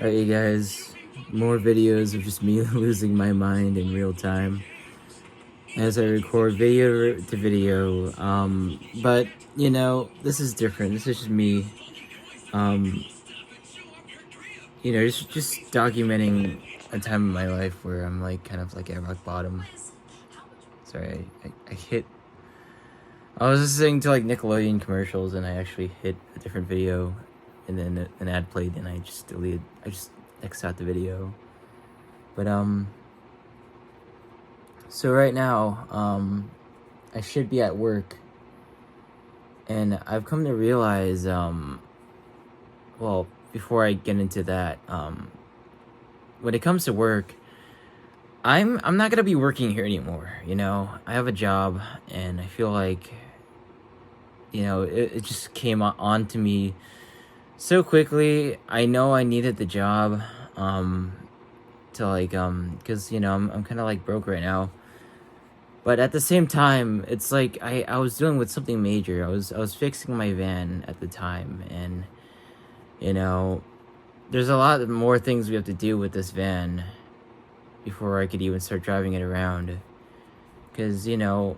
Alright, you guys, more videos of just me losing my mind in real time as I record video to video. But this is different. This is just me, um, just documenting a time in my life where I'm like kind of like at rock bottom. Sorry, I hit. I was listening to like Nickelodeon commercials and I actually hit a different video, and then an ad played and I just deleted. I just X'd out the video. But so right now, I should be at work, and I've come to realize, well, before I get into that, when it comes to work, I'm not gonna be working here anymore. I have a job, and I feel like, it just came on to me so quickly. I know I needed the job, to like, because I'm kind of like broke right now. But at the same time, it's like I was dealing with something major. I was fixing my van at the time, and you know, there's a lot more things we have to do with this van before I could even start driving it around. Cause I'm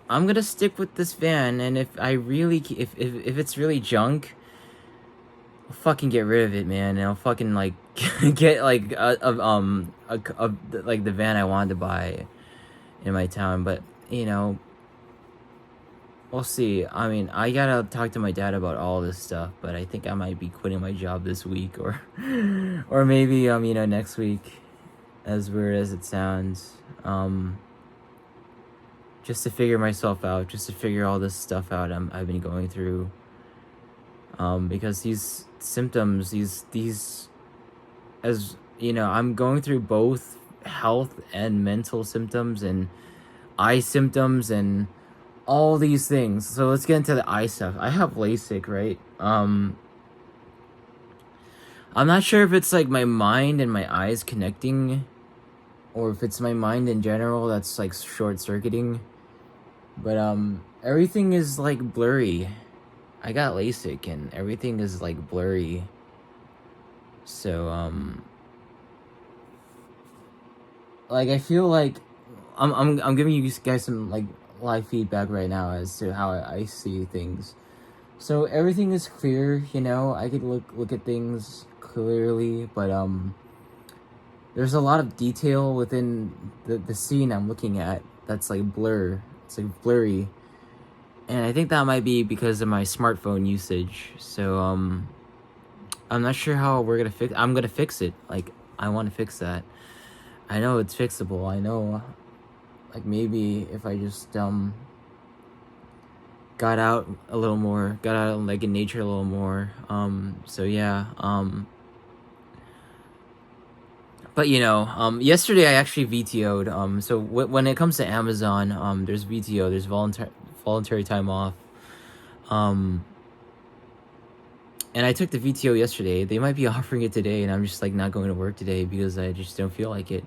gonna stick with this van, and if it's really junk, I'll fucking get rid of it, man. And I'll fucking like get like like the van I wanted to buy in my town. But we'll see. I mean, I gotta talk to my dad about all this stuff, but I think I might be quitting my job this week, or or maybe next week, as weird as it sounds. Just to figure myself out, just to figure all this stuff out I've been going through. Because these symptoms, these as I'm going through both health and mental symptoms and eye symptoms and all these things. So let's get into the eye stuff. I have LASIK, right? I'm not sure if it's like my mind and my eyes connecting, or if it's my mind in general that's like short circuiting. But everything is like blurry. I got LASIK and everything is like blurry. So like I feel like I'm giving you guys some like live feedback right now as to how I see things. So everything is clear, I could look at things clearly, but there's a lot of detail within the scene I'm looking at that's like blur. It's like blurry. And I think that might be because of my smartphone usage. So I'm not sure how I'm gonna fix it. Like, I want to fix that. I know it's fixable. I know, like, maybe if I just got out a little more, got out like in nature a little more. So yeah. But yesterday I actually VTO'd. So when it comes to Amazon, there's VTO, there's voluntary time off. And I took the VTO yesterday. They might be offering it today, and I'm just like not going to work today because I just don't feel like it.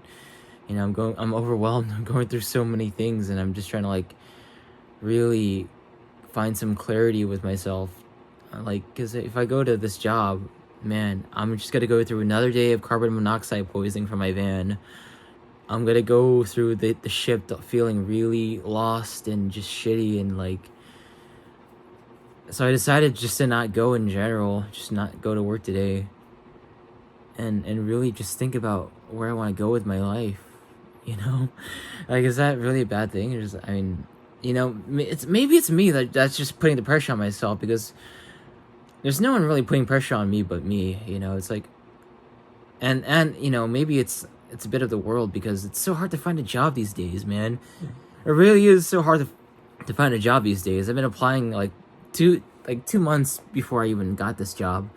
I'm overwhelmed. I'm going through so many things, and I'm just trying to like really find some clarity with myself. Like, because if I go to this job, man, I'm just gonna go through another day of carbon monoxide poisoning from my van. I'm gonna go through the shift feeling really lost and just shitty, and like, so I decided just to not go in general, just not go to work today, and really just think about where I want to go with my life. Like, is that really a bad thing? I mean, maybe it's me that's just putting the pressure on myself, because there's no one really putting pressure on me but me. It's like, and maybe it's a bit of the world, because it's so hard to find a job these days, man. It really is so hard to find a job these days. I've been applying like 2 months before I even got this job.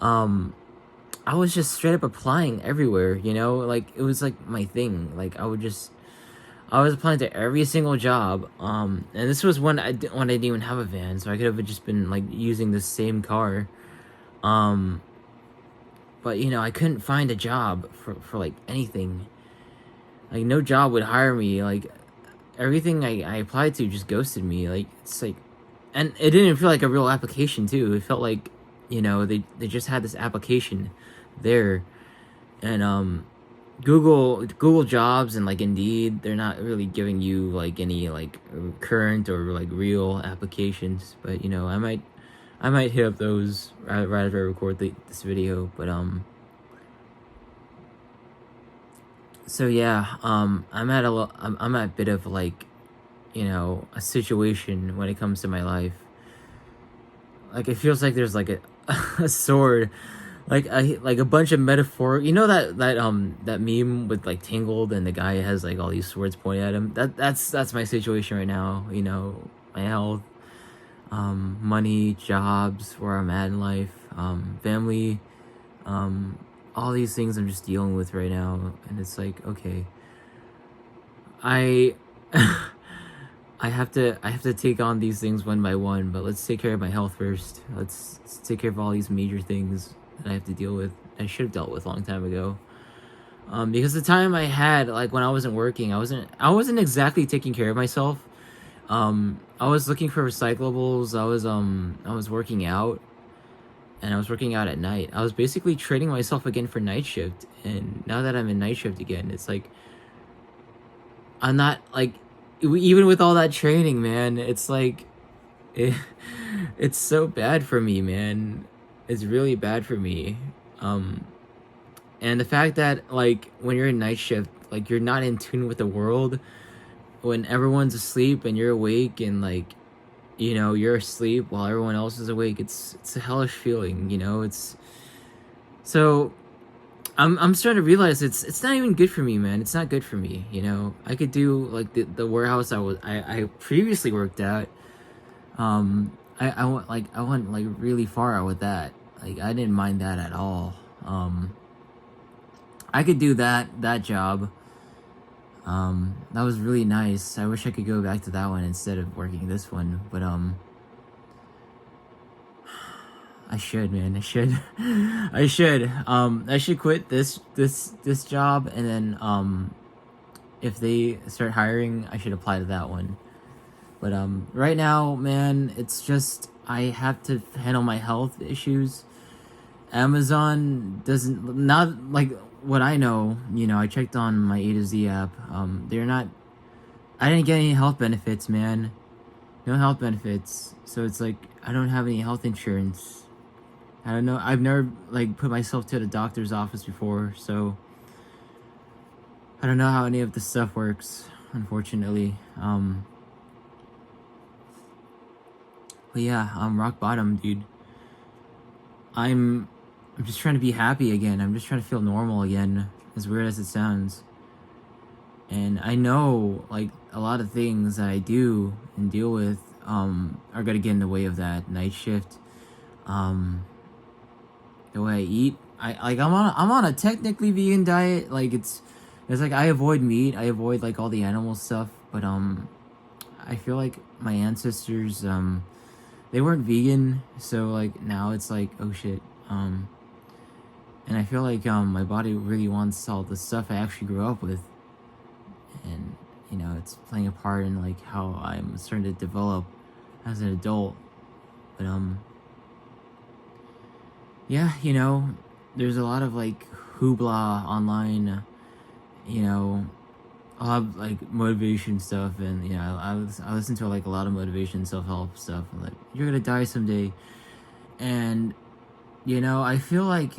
I was just straight up applying everywhere, like it was like my thing. Like I was applying to every single job. And this was when I didn't even have a van, so I could have just been like using the same car. But I couldn't find a job for like anything. Like, no job would hire me. Like, everything I applied to just ghosted me. Like, it's like, and it didn't feel like a real application too. It felt like, they just had this application there. And Google Jobs and like Indeed, they're not really giving you like any like current or like real applications. But you know, I might hit up those right after I record this video. But so yeah, I'm at a bit of like, you know, a situation when it comes to my life. Like it feels like there's like a a sword, like a bunch of metaphor. You know that meme with like Tangled and the guy has like all these swords pointing at him. That's my situation right now. You know, my health, money, jobs, where I'm at in life, family, um, all these things I'm just dealing with right now, and it's like okay, I. I have to take on these things one by one, but let's take care of my health first. Let's take care of all these major things that I have to deal with. I should have dealt with a long time ago. Because the time I had, like when I wasn't working, I wasn't exactly taking care of myself. I was looking for recyclables. I was working out, and I was working out at night. I was basically training myself again for night shift. And now that I'm in night shift again, it's like I'm not like even with all that training, man. It's like it, it's so bad for me, man. It's really bad for me. Um, and the fact that like when you're in night shift, like you're not in tune with the world. When everyone's asleep and you're awake, and like you know you're asleep while everyone else is awake, it's a hellish feeling. You know, it's so. I'm starting to realize it's not even good for me, man. It's not good for me. You know, I could do like the warehouse I previously worked at. I went like really far out with that. Like I didn't mind that at all. I could do that job. That was really nice. I wish I could go back to that one instead of working this one. But I should, man. I should. I should. I should quit this job, and then if they start hiring, I should apply to that one. But right now, man, it's just I have to handle my health issues. Amazon doesn't not like what I know. You know, I checked on my A to Z app. They're not. I didn't get any health benefits, man. No health benefits. So it's like I don't have any health insurance. I don't know. I've never like put myself to the doctor's office before, so I don't know how any of this stuff works. Unfortunately, but yeah, I'm rock bottom, dude. I'm I'm just trying to be happy again. I'm just trying to feel normal again, as weird as it sounds. And I know like a lot of things that I do and deal with are gonna get in the way of that night shift. Um the way I eat, I'm on a technically vegan diet. Like it's like I avoid meat, I avoid like all the animal stuff, but I feel like my ancestors they weren't vegan, so like now it's like oh shit. And I feel like my body really wants all the stuff I actually grew up with, and you know it's playing a part in like how I'm starting to develop as an adult. But yeah, you know, there's a lot of like hoopla online. You know, I'll have like motivation stuff, and you know, I listen to like a lot of motivation, self help stuff. Like you're gonna die someday, and you know, I feel like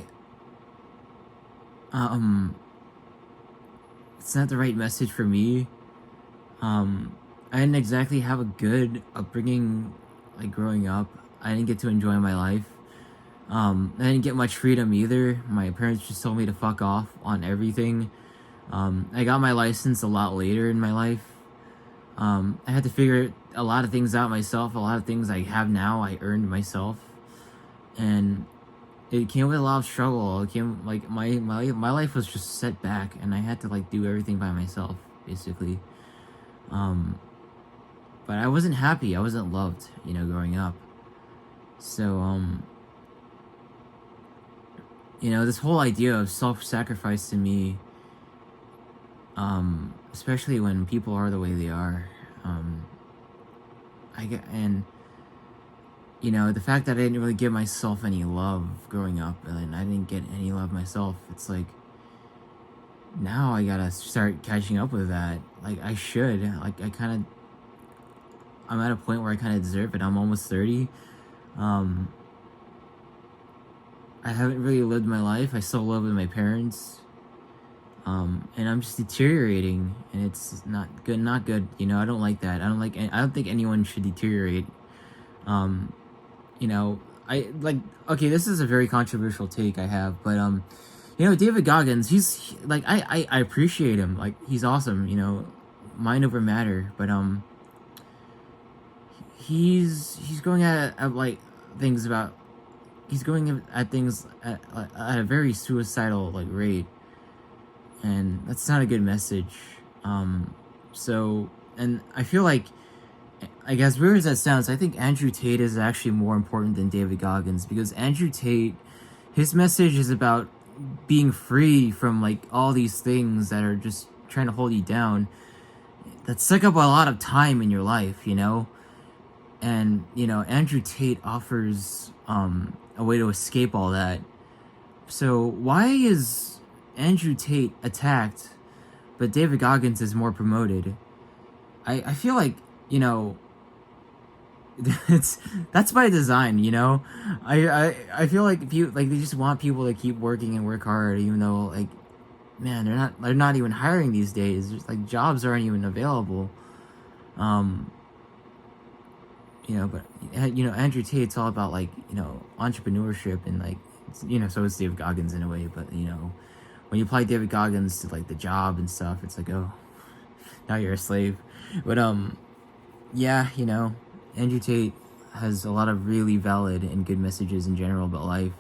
um it's not the right message for me. I didn't exactly have a good upbringing, like growing up. I didn't get to enjoy my life. I didn't get much freedom either. My parents just told me to fuck off on everything. I got my license a lot later in my life. I had to figure a lot of things out myself. A lot of things I have now, I earned myself, and it came with a lot of struggle. It came like my life was just set back, and I had to like do everything by myself, basically. Um, but I wasn't happy. I wasn't loved, you know, growing up. So you know, this whole idea of self-sacrifice to me, especially when people are the way they are, um, I get and you know the fact that I didn't really give myself any love growing up, and I didn't get any love myself. It's like now I gotta start catching up with that. Like I should. Like I'm at a point where I kind of deserve it. I'm almost 30. Um, I haven't really lived my life. I still live with my parents. And I'm just deteriorating, and it's not good. Not good. You know, I don't like that. I don't think anyone should deteriorate. Um, you know, I like. Okay, this is a very controversial take I have, but you know, David Goggins. Like I appreciate him. Like he's awesome. You know, mind over matter. But he's going at like things about. He's going at things at a very suicidal like rate, and that's not a good message. Um, so, and I feel like, I guess weird as that sounds, I think Andrew Tate is actually more important than David Goggins, because Andrew Tate, his message is about being free from like all these things that are just trying to hold you down. That suck up a lot of time in your life, you know. And you know, Andrew Tate offers a way to escape all that. So why is Andrew Tate attacked, but David Goggins is more promoted? I feel like, you know, that's by design, you know. I feel like if you like, they just want people to keep working and work hard, even though like, man, they're not even hiring these days. Just like jobs aren't even available. Um, you know, but you know, Andrew Tate's all about like, you know, entrepreneurship, and like, you know, so is David Goggins in a way. But you know, when you apply David Goggins to like the job and stuff, it's like, oh, now you're a slave. But yeah, you know, Andrew Tate has a lot of really valid and good messages in general about life,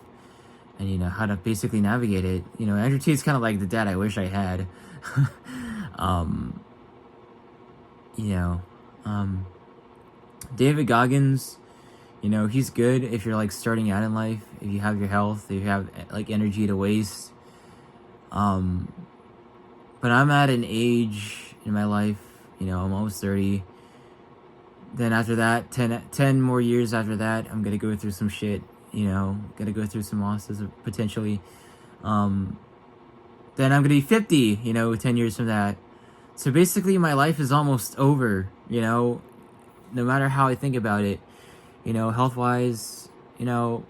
and you know how to basically navigate it. You know, Andrew Tate's kind of like the dad I wish I had. um, you know, um, David Goggins, you know, he's good if you're like starting out in life, if you have your health, if you have like energy to waste. Um, but I'm at an age in my life, you know, I'm almost 30. Then after that, 10 more years after that, I'm gonna go through some shit, you know, gonna go through some losses potentially. Um, then I'm gonna be 50, you know, 10 years from that. So basically, my life is almost over, you know, no matter how I think about it, you know, health wise, you know,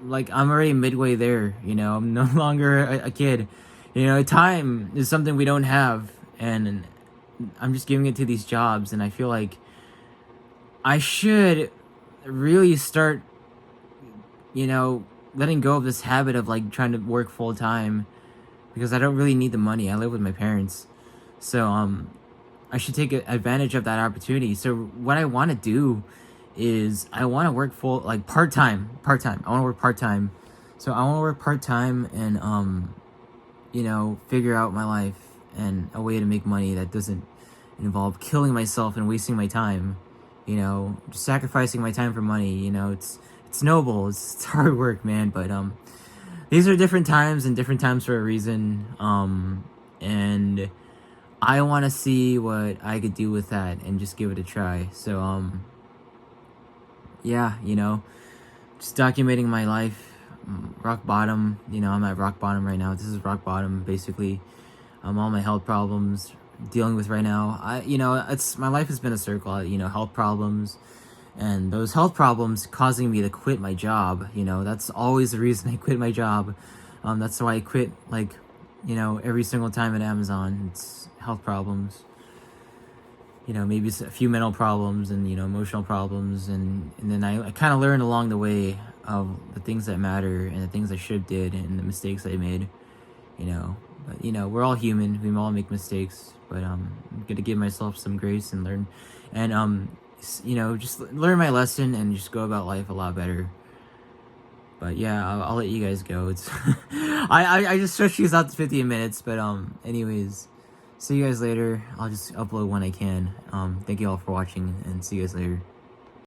like I'm already midway there, you know, I'm no longer a kid. You know, time is something we don't have, and I'm just giving it to these jobs, and I feel like I should really start, you know, letting go of this habit of like trying to work full time, because I don't really need the money. I live with my parents. So I should take advantage of that opportunity. So what I want to do is I want to work full, like part time. I want to work part time. So I want to work part time and you know, figure out my life and a way to make money that doesn't involve killing myself and wasting my time. You know, just sacrificing my time for money. You know, it's noble. It's hard work, man. But these are different times, and different times for a reason. And I want to see what I could do with that and just give it a try. So yeah, you know, just documenting my life, rock bottom. You know, I'm at rock bottom right now. This is rock bottom, basically. All my health problems dealing with right now. You know, it's my life has been a circle. You know, health problems, and those health problems causing me to quit my job. You know, that's always the reason I quit my job. That's why I quit, like, you know, every single time at Amazon. It's health problems. You know, maybe it's a few mental problems and, you know, emotional problems, and then I kind of learned along the way of the things that matter and the things I should have did and the mistakes I made. You know, but you know, we're all human. We all make mistakes, but I'm gonna give myself some grace and learn, and you know, just learn my lesson and just go about life a lot better. But yeah, I'll let you guys go. It's I just stretched these out to 15 minutes, but anyways, see you guys later. I'll just upload when I can. Thank you all for watching, and see you guys later.